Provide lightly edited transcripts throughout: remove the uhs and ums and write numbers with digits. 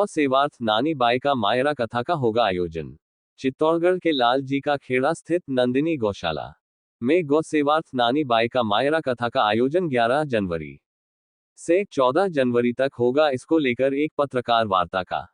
गौ सेवार्थ नानी बाई का मायरा कथा का होगा आयोजन। चित्तौड़गढ़ के लाल जी का खेड़ा स्थित नंदिनी गौशाला में गौ सेवार्थ नानी बाई का मायरा कथा का आयोजन 11 जनवरी से 14 जनवरी तक होगा। इसको लेकर एक पत्रकार वार्ता का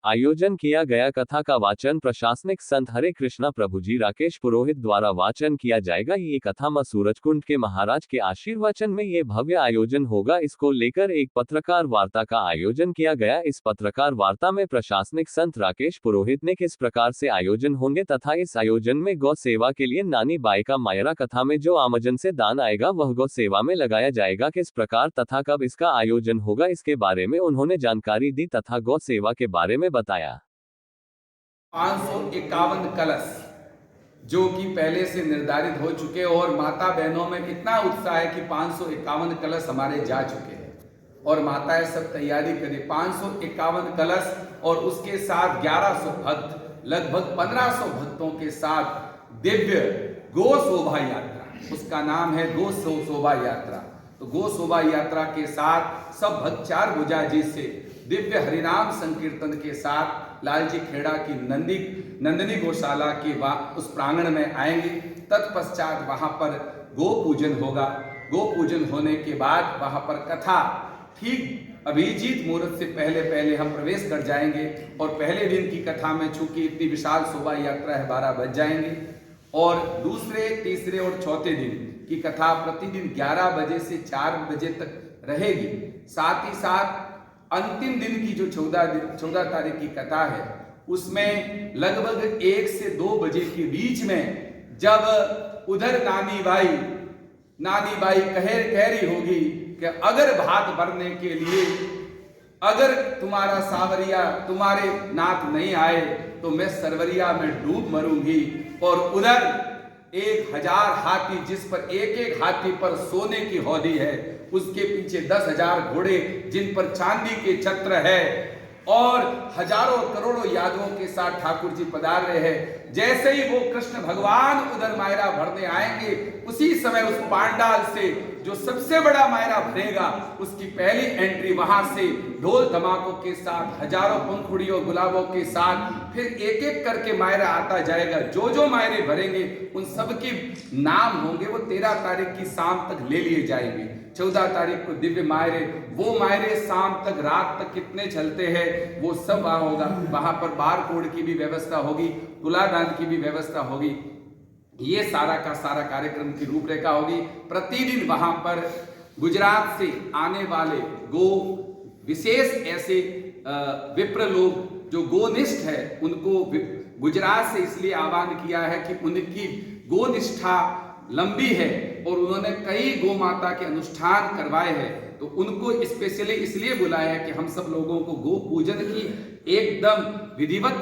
आयोजन किया गया। कथा का वाचन प्रशासनिक संत हरे कृष्णा प्रभुजी राकेश पुरोहित द्वारा वाचन किया जाएगा। ये कथा मां सूरजकुंड के महाराज के आशीर्वचन में ये भव्य आयोजन होगा। इसको लेकर एक पत्रकार वार्ता का आयोजन किया गया। इस पत्रकार वार्ता में प्रशासनिक संत राकेश पुरोहित ने किस प्रकार से आयोजन होंगे तथा इस आयोजन में गौ सेवा के लिए नानी बाई का मायरा कथा में जो आमजन से दान आएगा वह गौ सेवा में लगाया जाएगा। किस प्रकार तथा कब इसका आयोजन होगा इसके बारे में उन्होंने जानकारी दी तथा गौ सेवा के बारे में बताया। 551 कलश जो कि पहले से निर्धारित हो चुके और माता बहनों में इतना उत्साह है कि 551 कलश हमारे जा चुके हैं और माताएं सब तैयारी करें। 551 कलश और उसके साथ 1100 भक्त, लगभग 1500 भक्तों के साथ दिव्य गो शोभा यात्रा, उसका नाम है गो शोभा यात्रा। तो गो शोभा यात्रा के साथ सब भक्त 4 भुजा जी से दिव्य हरिनाम संकीर्तन के साथ लालजी खेड़ा की नंदिनी गौशाला के उस प्रांगण में आएंगे। तत्पश्चात वहां पर गो पूजन होगा। गो पूजन होने के बाद वहां पर कथा ठीक अभिजीत मुहूर्त से पहले हम प्रवेश कर जाएंगे और पहले दिन की कथा में चूंकि इतनी विशाल शोभा यात्रा है 12 बज जाएंगे और दूसरे, तीसरे और चौथे दिन की कथा प्रतिदिन 11 बजे से 4 बजे तक रहेगी। साथ ही साथ अंतिम दिन की जो 14 तारीख की कथा है उसमें लगभग 1 से 2 बजे के बीच में जब उधर नानी बाई कह रही होगी कि अगर भात भरने के लिए अगर तुम्हारा सावरिया तुम्हारे नाथ नहीं आए तो मैं सरवरिया में डूब मरूंगी। और उधर 1000 हाथी जिस पर एक हाथी पर सोने की हौदी है, उसके पीछे 10,000 घोड़े जिन पर चांदी के छत्र है और हजारों करोड़ों यादवों के साथ ठाकुर जी पधार रहे हैं। जैसे ही वो कृष्ण भगवान उधर मायरा भरने आएंगे उसी समय उस पांडाल से जो सबसे बड़ा मायरा भरेगा उसकी पहली एंट्री वहां से ढोल धमाकों के साथ, हजारों पंखुड़ियों गुलाबों के साथ फिर एक एक करके मायरा आता जाएगा। जो मायरे भरेंगे उन सबके नाम होंगे वो 13 तारीख की शाम तक ले लिए जाएंगे। 14 तारीख को दिव्य मायरे, वो मायरे शाम तक रात तक कितने चलते हैं वो सब वहां होगा। वहां पर बार कोड की भी व्यवस्था होगी, तुलादान की भी व्यवस्था होगी। ये सारा का सारा कार्यक्रम की रूपरेखा होगी। प्रतिदिन वहां पर गुजरात से आने वाले गो विशेष ऐसे विप्र लोग जो गोनिष्ठ है उनको गुजरात से इसलिए आह्वान किया है कि उनकी गोनिष्ठा लंबी है और उन्होंने कई गो माता के अनुष्ठान करवाए हैं, तो उनको स्पेशली इसलिए बुलाया है कि हम सब लोगों को गो पूजन की एकदम विधिवत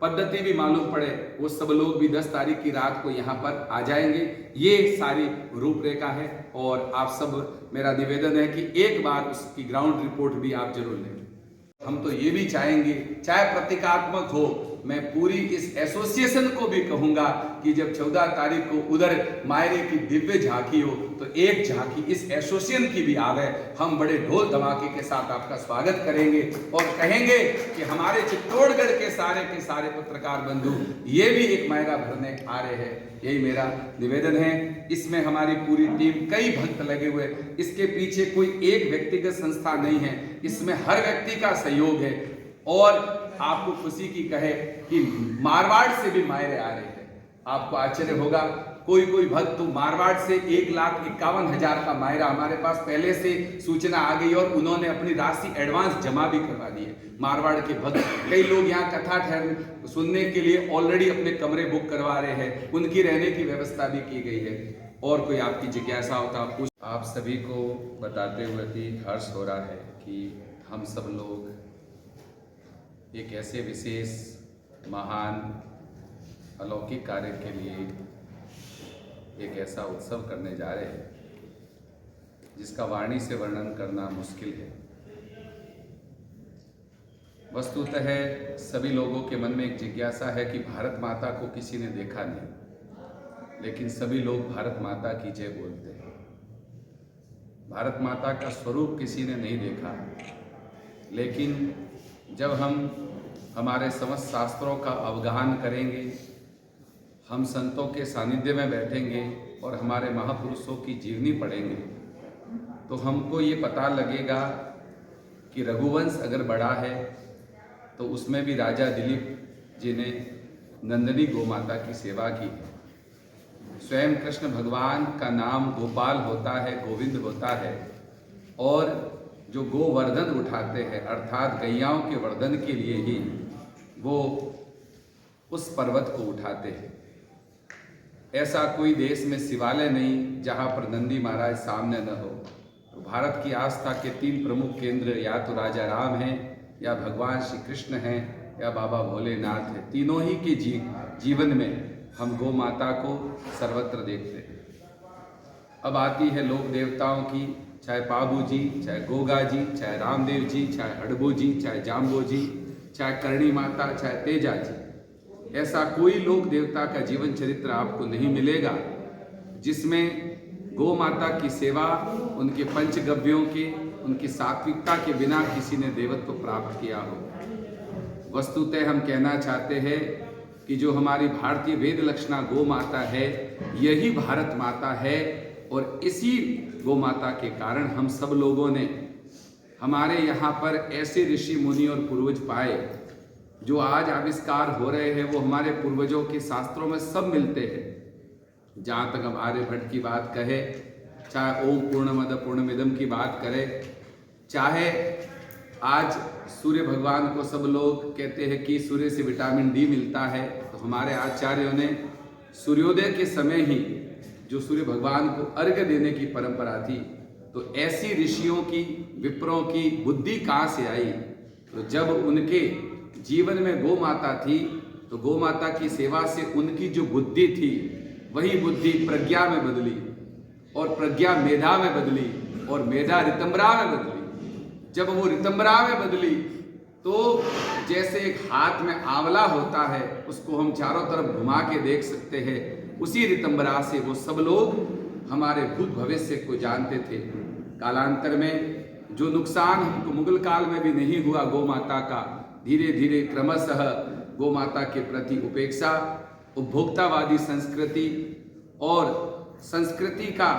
पद्धति भी मालूम पड़े। वो सब लोग भी 10 तारीख की रात को यहाँ पर आ जाएंगे। ये सारी रूपरेखा है और आप सब, मेरा निवेदन है कि एक बार उसकी ग्राउंड रिपोर्ट भी आप जरूर लें। हम तो ये भी चाहेंगे, चाहे प्रतीकात्मक हो, मैं पूरी इस एसोसिएशन को भी कहूंगा कि जब 14 तारीख को उधर मायरे की दिव्य झांकी हो तो एक झांकी इस एसोसिएशन की भी आवे। हम बड़े ढोल धमाके के साथ आपका स्वागत करेंगे और कहेंगे कि हमारे चित्तौड़गढ़ के सारे पत्रकार बंधु ये भी एक मायरा भरने आ रहे हैं। यही मेरा निवेदन है। इसमें हमारी पूरी टीम, कई भक्त लगे हुए, इसके पीछे कोई एक व्यक्तिगत संस्था नहीं है, इसमें हर व्यक्ति का सहयोग है। और आपको खुशी की कहे कि मारवाड़ से भी मायरे आ रहे हैं। आपको आश्चर्य होगा, कोई भक्त तो मारवाड़ से 1,51,000 का मायरा, हमारे पास पहले से सूचना आ गई और उन्होंने अपनी राशि एडवांस जमा भी करवा दी है। मारवाड़ के भक्त, कई लोग यहाँ कथा सुनने के लिए ऑलरेडी अपने कमरे बुक करवा रहे हैं, उनकी रहने की व्यवस्था भी की गई है। और कोई आपकी जिज्ञासा हो तो आप पूछ। आप सभी को बताते हुए भी हर्ष हो रहा है कि हम सब लोग एक ऐसे विशेष महान अलौकिक कार्य के लिए एक ऐसा उत्सव करने जा रहे हैं जिसका वाणी से वर्णन करना मुश्किल है। वस्तुतः सभी लोगों के मन में एक जिज्ञासा है कि भारत माता को किसी ने देखा नहीं, लेकिन सभी लोग भारत माता की जय बोलते हैं। भारत माता का स्वरूप किसी ने नहीं देखा, लेकिन जब हम हमारे समस्त शास्त्रों का अवगाहन करेंगे, हम संतों के सानिध्य में बैठेंगे और हमारे महापुरुषों की जीवनी पढ़ेंगे, तो हमको ये पता लगेगा कि रघुवंश अगर बड़ा है तो उसमें भी राजा दिलीप जी ने नंदिनी गोमाता की सेवा की है। स्वयं कृष्ण भगवान का नाम गोपाल होता है, गोविंद होता है, और जो गोवर्धन उठाते हैं अर्थात गैयाओं के वर्धन के लिए ही वो उस पर्वत को उठाते हैं। ऐसा कोई देश में शिवालय नहीं जहाँ पर नंदी महाराज सामने न हो। तो भारत की आस्था के 3 प्रमुख केंद्र या तो राजा राम हैं, या भगवान श्री कृष्ण हैं, या बाबा भोलेनाथ हैं। तीनों ही के जीवन में हम गौ माता को सर्वत्र देखते हैं। अब आती है लोक देवताओं की, चाहे पाबू जी, चाहे गोगा जी, चाहे रामदेव जी, चाहे हडबू जी, चाहे जाम्बो जी, चाहे करणी माता, चाहे तेजा जी। ऐसा कोई लोक देवता का जीवन चरित्र आपको नहीं मिलेगा जिसमें गौ माता की सेवा, उनके पंचगव्यों के, उनकी सात्विकता के बिना किसी ने देवत्व प्राप्त किया हो। वस्तुतः हम कहना चाहते हैं कि जो हमारी भारतीय वेद लक्षणा गौ माता है, यही भारत माता है, और इसी गौ माता के कारण हम सब लोगों ने हमारे यहाँ पर ऐसे ऋषि मुनि और पूर्वज पाए। जो आज आविष्कार हो रहे हैं वो हमारे पूर्वजों के शास्त्रों में सब मिलते हैं। जहाँ तक हम आर्यभट्ट की बात कहे, चाहे ओम पूर्णमद पूर्णमिदम की बात करें, चाहे आज सूर्य भगवान को सब लोग कहते हैं कि सूर्य से विटामिन डी मिलता है, तो हमारे आचार्यों ने सूर्योदय के समय ही जो सूर्य भगवान को अर्घ्य देने की परंपरा थी, तो ऐसी ऋषियों की, विप्रों की बुद्धि कहाँ से आई? तो जब उनके जीवन में गौ माता थी, तो गौ माता की सेवा से उनकी जो बुद्धि थी, वही बुद्धि प्रज्ञा में बदली, और प्रज्ञा मेधा में बदली, और मेधा ऋतंबरा में बदली। जब वो ऋतंबरा में बदली तो जैसे एक हाथ में आंवला होता है, उसको हम चारों तरफ घुमा के देख सकते हैं, उसी ऋतंबरा से वो सब लोग हमारे भूत भविष्य को जानते थे। कालांतर में जो नुकसान हमको मुगल काल में भी नहीं हुआ गौ माता का, धीरे धीरे क्रमशः गौ माता के प्रति उपेक्षा, उपभोक्तावादी संस्कृति, और संस्कृति का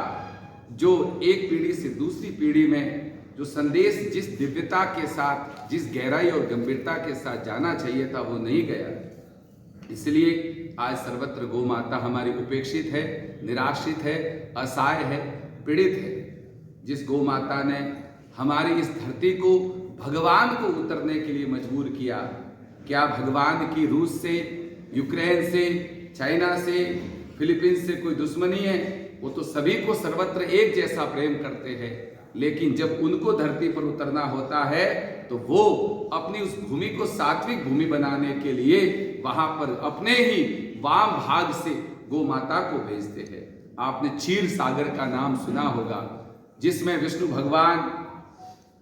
जो एक पीढ़ी से दूसरी पीढ़ी में जो संदेश जिस दिव्यता के साथ, जिस गहराई और गंभीरता के साथ जाना चाहिए था, वो नहीं गया। इसलिए आज सर्वत्र गौ माता हमारी उपेक्षित है, निराश्रित है, असहाय है, पीड़ित है। जिस गौ माता ने हमारी इस धरती को भगवान को उतरने के लिए मजबूर किया। क्या भगवान की रूस से, यूक्रेन से, चाइना से, फिलीपींस से कोई दुश्मनी है? वो तो सभी को सर्वत्र एक जैसा प्रेम करते हैं, लेकिन जब उनको धरती पर उतरना होता है तो वो अपनी उस भूमि को सात्विक भूमि बनाने के लिए वहां पर अपने ही वाम भाग से गौ माता को भेजते हैं। आपने क्षीर सागर का नाम सुना होगा, जिसमें विष्णु भगवान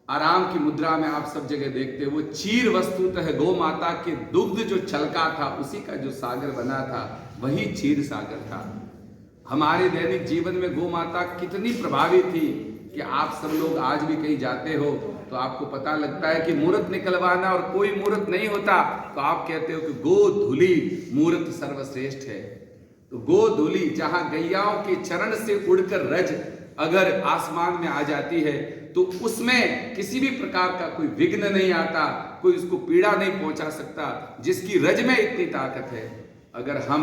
आराम की मुद्रा में आप सब जगह देखते, वो क्षीर वस्तुतः गौ माता के दुग्ध जो छलका था, उसी का जो सागर बना था, वही क्षीर सागर था। हमारे दैनिक जीवन में गौ माता कितनी प्रभावी थी कि आप सब लोग आज भी कहीं जाते हो तो आपको पता लगता है कि मूर्त निकलवाना और कोई मूर्त नहीं होता, तो आप कहते हो कि गो धुली मूर्त सर्वश्रेष्ठ है। तो गो धुली, जहां गैयाओं के चरण से उड़कर रज अगर आसमान में आ जाती है तो उसमें किसी भी प्रकार का कोई विघ्न नहीं आता, कोई उसको पीड़ा नहीं पहुंचा सकता, जिसकी रज में इतनी ताकत है। अगर हम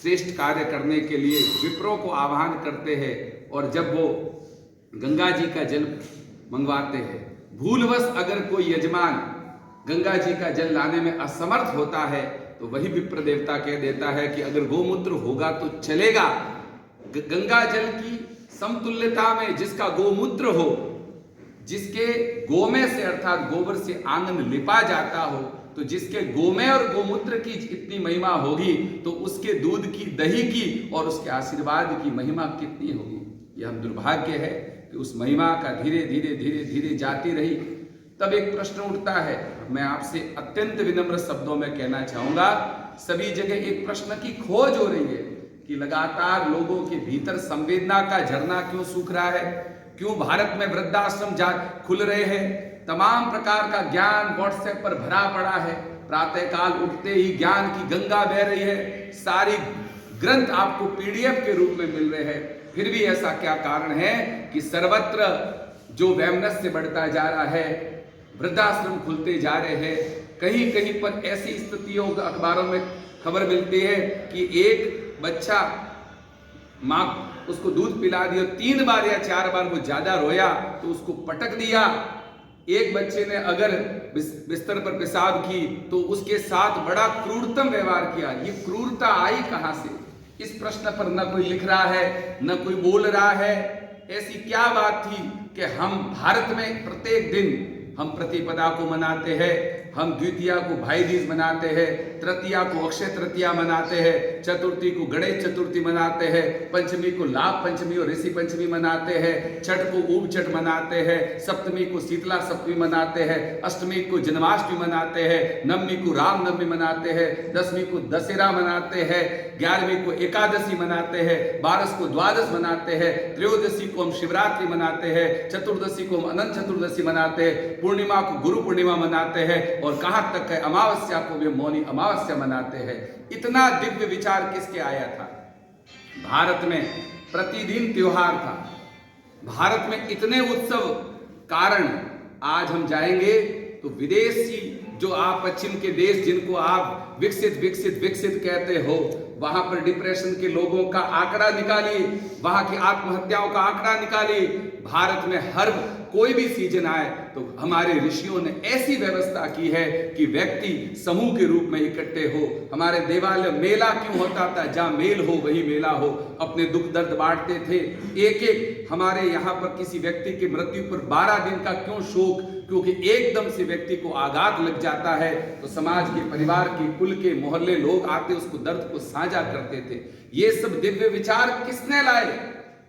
श्रेष्ठ कार्य करने के लिए विप्रों को आह्वान करते हैं और जब वो गंगा जी का जल मंगवाते हैं, भूलवश अगर कोई यजमान गंगा जी का जल लाने में असमर्थ होता है तो वही विप्र देवता कह देता है कि अगर गोमूत्र होगा तो चलेगा। गंगा जल की समतुल्यता में जिसका गोमूत्र हो, जिसके गोमय से अर्थात गोबर से आंगन लिपा जाता हो, तो जिसके गोमय और गोमूत्र की इतनी महिमा होगी तो उसके दूध की, दही की और उसके आशीर्वाद की महिमा कितनी होगी। यह हम दुर्भाग्य है कि उस महिमा का धीरे धीरे धीरे धीरे जाती रही। तब एक प्रश्न उठता है, मैं आपसे अत्यंत विनम्र शब्दों में कहना चाहूंगा, सभी जगह एक प्रश्न की खोज हो रही है कि लगातार लोगों के भीतर संवेदना का झरना क्यों सूख रहा है, क्यों भारत में वृद्धाश्रम खुल रहे हैं, तमाम प्रकार का ज्ञान व्हाट्सएप पर भरा पड़ा है। प्रातःकाल उठते ही ज्ञान की गंगा बह रही है, सारी ग्रंथ आपको पीडीएफ के रूप में मिल रहे हैं। फिर भी ऐसा क्या कारण है कि सर्वत्र जो वैमनस्य बढ़ता जा रहा है, वृद्धाश्रम खुलते जा रहे हैं। कहीं कहीं पर ऐसी स्थितियों अखबारों में खबर मिलती है कि एक बच्चा माँ उसको दूध पिला दिया, 3 बार या 4 बार वो ज्यादा रोया तो उसको पटक दिया। एक बच्चे ने अगर बिस्तर पर पेशाब की तो उसके साथ बड़ा क्रूरतम व्यवहार किया। ये क्रूरता आई कहां से? इस प्रश्न पर न कोई लिख रहा है, न कोई बोल रहा है। ऐसी क्या बात थी कि हम भारत में प्रत्येक दिन हम प्रतिपदा को मनाते हैं, हम द्वितीया को भाई दूज मनाते हैं, तृतीया को अक्षय तृतीया मनाते हैं, चतुर्थी को गणेश चतुर्थी मनाते हैं, पंचमी को लाभ पंचमी और ऋषि पंचमी मनाते हैं, छठ को ऊब छठ मनाते हैं, सप्तमी को शीतला सप्तमी मनाते हैं, अष्टमी को जन्माष्टमी मनाते हैं, नवमी को राम नवमी मनाते हैं, 10वीं को दशहरा मनाते हैं, 11वीं को एकादशी मनाते हैं, 12 को द्वादश मनाते हैं, त्रयोदशी को हम शिवरात्रि मनाते हैं, चतुर्दशी को हम अनंत चतुर्दशी मनाते हैं, पूर्णिमा को गुरु पूर्णिमा मनाते हैं और कहां तक है अमावस्या को भी मौनी अमावस्या मनाते हैं। इतना दिव्य विचार किसके आया था? भारत में प्रतिदिन त्योहार था, भारत में इतने उत्सव, कारण आज हम जाएंगे तो विदेशी जो आप पश्चिम के देश जिनको आप विकसित विकसित विकसित कहते हो, वहां पर डिप्रेशन के लोगों का आंकड़ा निकालिए, वहां की आत्महत्याओं का आंकड़ा निकालिए। भारत में हर कोई भी सीजन आए तो हमारे ऋषियों ने ऐसी व्यवस्था की है कि व्यक्ति समूह के रूप में इकट्ठे हो। हमारे देवालय मेला क्यों होता था? जहां मेल हो वही मेला हो। अपने दुख दर्द बांटते थे। एक एक हमारे यहाँ पर किसी व्यक्ति की मृत्यु पर 12 दिन का क्यों शोक? क्योंकि एकदम से व्यक्ति को आघात लग जाता है तो समाज के, परिवार के, कुल के, मोहल्ले लोग आते उसको दर्द को साझा करते थे। ये सब दिव्य विचार किसने लाए?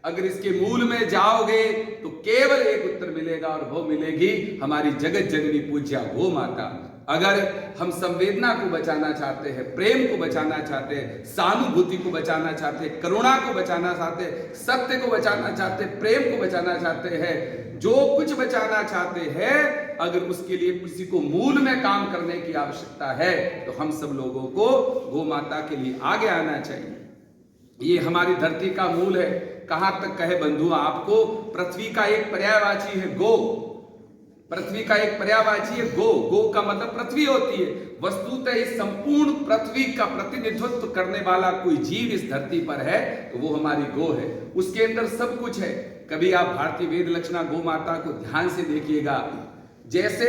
अगर इसके मूल में जाओगे तो केवल एक उत्तर मिलेगा और वो मिलेगी हमारी जगत जननी पूज्या गो माता। अगर हम संवेदना को बचाना चाहते हैं, प्रेम को बचाना चाहते हैं, सहानुभूति को बचाना चाहते हैं, करुणा को बचाना चाहते हैं, सत्य को बचाना चाहते हैं, प्रेम को बचाना चाहते हैं, जो कुछ बचाना चाहते हैं, अगर उसके लिए किसी को मूल में काम करने की आवश्यकता है तो हम सब लोगों को गो माता के लिए आगे आना चाहिए। ये हमारी धरती का मूल है। कहां तक कहे बंधु आपको, पृथ्वी का एक पर्यायवाची है गो। पृथ्वी का एक पर्यायवाची है गो। गो का मतलब पृथ्वी होती है। वस्तुतः इस संपूर्ण पृथ्वी का प्रतिनिधित्व करने वाला कोई जीव इस धरती पर है तो वो हमारी गो है। उसके अंदर सब कुछ है। कभी आप भारतीय वेद लक्षणा गो माता को ध्यान से देखिएगा। जैसे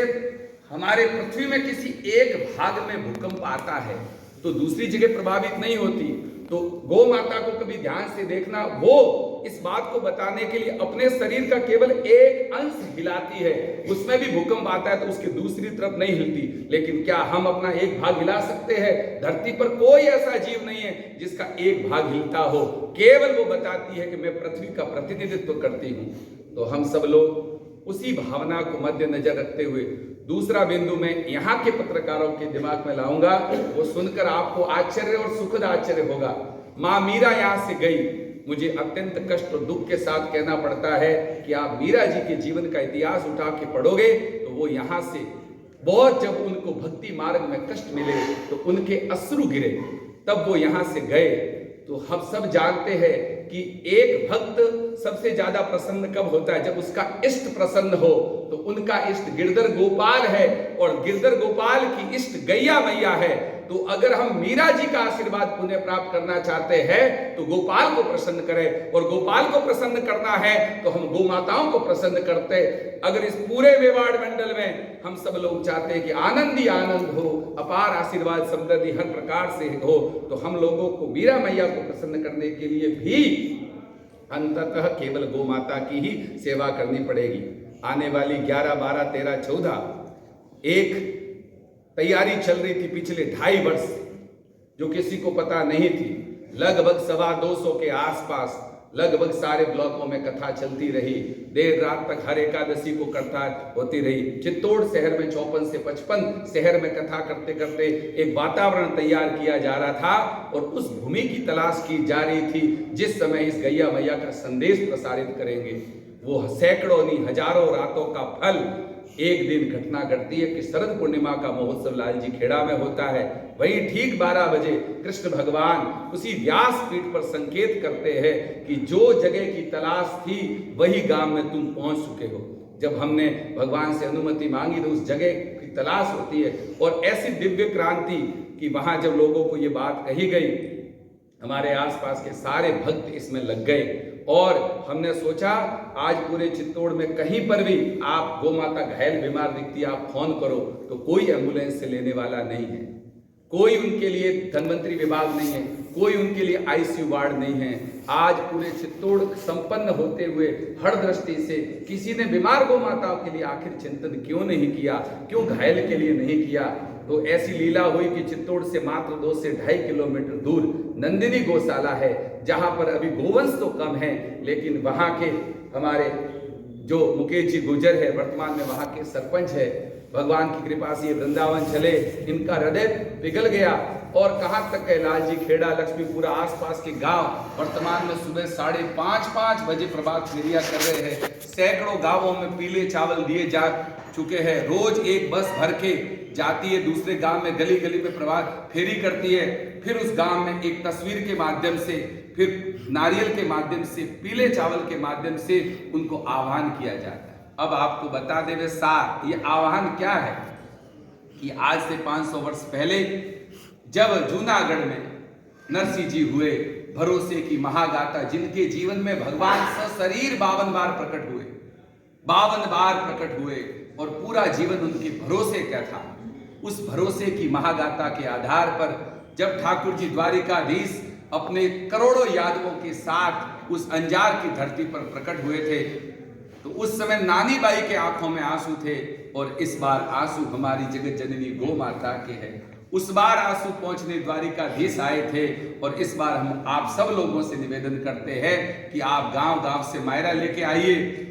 हमारे पृथ्वी में किसी एक भाग में भूकंप आता है तो दूसरी जगह प्रभावित नहीं होती, तो गो माता को कभी ध्यान से देखना। वो इस बात को बताने के लिए अपने शरीर का केवल एक अंश हिलाती है। उसमें भी भूकंप आता है तो उसकी दूसरी तरफ नहीं हिलती। लेकिन क्या हम अपना एक भाग हिला सकते हैं? धरती पर कोई ऐसा जीव नहीं है जिसका एक भाग हिलता हो। केवल वो बताती है कि मैं पृथ्वी का प्रतिनिधित्व करती हूं। तो हम सब लोग उसी भावना को मद्देनजर रखते हुए दूसरा बिंदु मैं यहाँ के पत्रकारों के दिमाग में लाऊंगा, वो सुनकर आपको आश्चर्य और सुखद आश्चर्य होगा। माँ मीरा यहाँ से गई। मुझे अत्यंत कष्ट और दुख के साथ कहना पड़ता है कि आप मीरा जी के जीवन का इतिहास उठा के पढ़ोगे तो वो यहाँ से बहुत, जब उनको भक्ति मार्ग में कष्ट मिले तो उनके अश्रु गिरे, तब वो यहाँ से गए। तो हम सब जानते हैं कि एक भक्त सबसे ज्यादा प्रसन्न कब होता है? जब उसका इष्ट प्रसन्न हो। तो उनका इष्ट गिरधर गोपाल है और गिरधर गोपाल की इष्ट गैया मैया है। तो अगर हम मीरा जी का आशीर्वाद पुण्य प्राप्त करना चाहते हैं तो गोपाल को प्रसन्न करें, और गोपाल को प्रसन्न करना है तो हम गो माताओं को प्रसन्न करते। अगर इस पूरे मेवाड़ मंडल में हम सब लोग चाहते हैं कि आनंद ही आनंद हो, अपार आशीर्वाद समृद्धि हर प्रकार से हो, तो हम लोगों को मीरा मैया को प्रसन्न करने के लिए भी अंततः केवल गो माता की ही सेवा करनी पड़ेगी। आने वाली 11, 12, 13, 14 एक तैयारी चल रही थी पिछले 2.5 वर्ष, जो किसी को पता नहीं थी। लगभग 225 के आसपास लगभग सारे ब्लॉकों में कथा चलती रही। देर रात तक हर एकादशी को कथा होती रही। चित्तौड़ शहर में 54 से 55 शहर में कथा करते करते एक वातावरण तैयार किया जा रहा था और उस भूमि की तलाश की जा रही थी जिस समय इस गैया मैया का संदेश प्रसारित करेंगे। वो सैकड़ों नहीं हजारों रातों का फल एक दिन घटना घटती है कि शरद पूर्णिमा का महोत्सव लालजी खेड़ा में होता है। वहीं ठीक 12 बजे कृष्ण भगवान उसी व्यास पीठ पर संकेत करते हैं कि जो जगह की तलाश थी वही गांव में तुम पहुंच चुके हो। जब हमने भगवान से अनुमति मांगी तो उस जगह की तलाश होती है और ऐसी दिव्य क्रांति कि वहां जब लोगों को ये बात कही गई, हमारे आसपास के सारे भक्त इसमें लग गए और हमने सोचा आज पूरे चित्तौड़ में कहीं पर भी आप गौ माता घायल बीमार दिखती है, आप फोन करो तो कोई एम्बुलेंस से लेने वाला नहीं है, कोई उनके लिए धन्वंतरी विभाग नहीं है, कोई उनके लिए आईसीयू वार्ड नहीं है। आज पूरे चित्तौड़ संपन्न होते हुए हर दृष्टि से किसी ने बीमार गौ माताओं के लिए आखिर चिंतन क्यों नहीं किया, क्यों घायल के लिए नहीं किया। तो ऐसी लीला हुई कि चित्तौड़ से मात्र 2 से 2.5 किलोमीटर दूर नंदिनी गौशाला है, जहां पर अभी गोवंश तो कम है, लेकिन वहां के हमारे जो मुकेश जी गुजर है, वर्तमान में वहां के सरपंच है। भगवान की कृपा से वृंदावन चले, इनका हृदय पिघल गया और कहां तक है लालजी खेड़ा, लक्ष्मीपुरा, आसपास के गांव वर्तमान में सुबह 5:30 बजे प्रभात फेरियां कर रहे हैं। सैकड़ों गांवों में पीले चावल दिए जा चुके हैं। रोज एक बस भर के जाती है दूसरे गांव में, गली गली में प्रभात फेरी करती है। फिर उस गांव में एक तस्वीर के माध्यम से, फिर नारियल के माध्यम से, पीले चावल के माध्यम से उनको आह्वान किया जाता है। अब आपको बता देवे सार ये आह्वान क्या है कि आज से 500 वर्ष पहले जब जूनागढ़ में नरसिंह जी हुए, भरोसे की महागाथा, जिनके जीवन में भगवान सशरीर 52 बार प्रकट हुए, 52 बार प्रकट हुए और पूरा जीवन उनके भरोसे क्या था, उस भरोसे की महागाथा के आधार पर जब ठाकुर जी द्वारिकाधीश अपने करोड़ों यादवों के साथ उस अंजार की धरती पर प्रकट हुए थे, तो उस समय नानी बाई के आंखों में आंसू थे और इस बार आंसू हमारी जगत जननी गौ माता के हैं। उस बार आंसू पहुंचने द्वारिकाधीश आए थे और इस बार हम आप सब लोगों से निवेदन करते हैं कि आप गांव गांव से मायरा लेके आइए।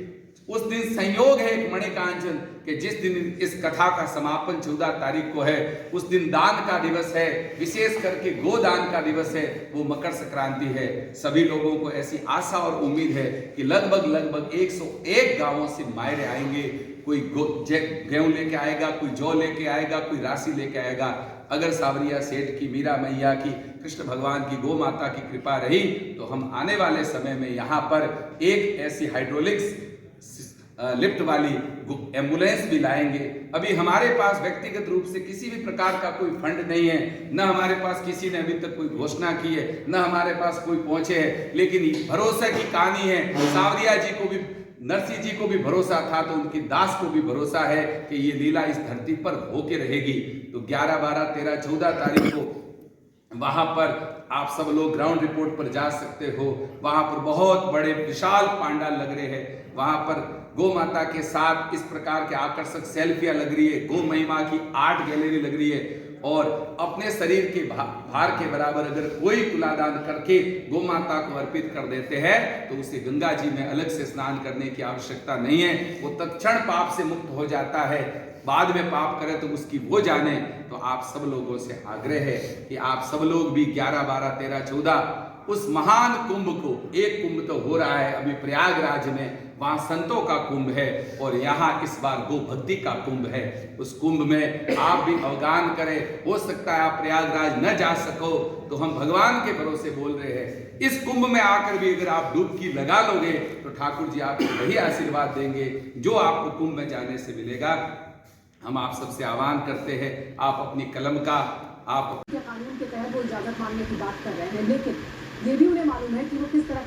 उस दिन संयोग है एक मणिकांचन कि जिस दिन इस कथा का समापन 14 तारीख को है, उस दिन दान का दिवस है, विशेष करके गोदान का दिवस है, वो मकर संक्रांति है। सभी लोगों को ऐसी आशा और उम्मीद है कि लगभग 101 गांवों से मायरे आएंगे। कोई गेहूं लेके आएगा, कोई जौ लेके आएगा, कोई राशि लेके आएगा। अगर सावरिया सेठ की, मीरा मैया की, कृष्ण भगवान की, गौ माता की कृपा रही तो हम आने वाले समय में यहाँ पर एक ऐसी हाइड्रोलिक्स लिफ्ट वाली एम्बुलेंस भी लाएंगे। अभी हमारे पास व्यक्तिगत रूप से किसी भी प्रकार का कोई फंड नहीं है, न हमारे पास किसी ने अभी तक कोई घोषणा की है, न हमारे पास कोई पहुंचे है, लेकिन भरोसे की कहानी है। सावरिया जी को भी, नरसिंह जी को भी भरोसा था, तो उनकी दास को भी भरोसा है कि ये लीला इस धरती पर होके रहेगी। तो 11, 12, 13, 14 तारीख को वहां पर आप सब लोग ग्राउंड रिपोर्ट पर जा सकते हो। वहां पर बहुत बड़े विशाल पांडाल लग रहे हैं। वहां पर गौ माता के साथ इस प्रकार के आकर्षक सेल्फियां लग रही है, गौ महिमा की आर्ट गैलरी लग रही है और अपने शरीर के भार के बराबर अगर कोई तुलादान करके गौ माता को अर्पित कर देते हैं तो उसे गंगा जी में अलग से स्नान करने की आवश्यकता नहीं है। वो तत्क्षण पाप से मुक्त हो जाता है। बाद में पाप करे तो उसकी वो जाने। तो आप सब लोगों से आग्रह है कि आप सब लोग भी 11, 12, 13, 14 उस महान कुंभ को, एक कुंभ तो हो रहा है अभी प्रयागराज में, वहां संतों का कुंभ है और यहाँ इस बार गो भक्ति का कुंभ है। उस कुंभ में आप भी अवगान करें। हो सकता है आप प्रयागराज न जा सको तो हम भगवान के भरोसे बोल रहे हैं, इस कुंभ में आकर भी अगर आप डुबकी लगा लोगे तो ठाकुर जी आपको वही आशीर्वाद देंगे जो आपको कुंभ में जाने से मिलेगा। हम आप सबसे आह्वान करते हैं, आप अपनी कलम का, आप कानून के तहत वो इजाजत मांगने की बात कर रहे हैं, लेकिन ये भी उन्हें मालूम है कि वो किस तरह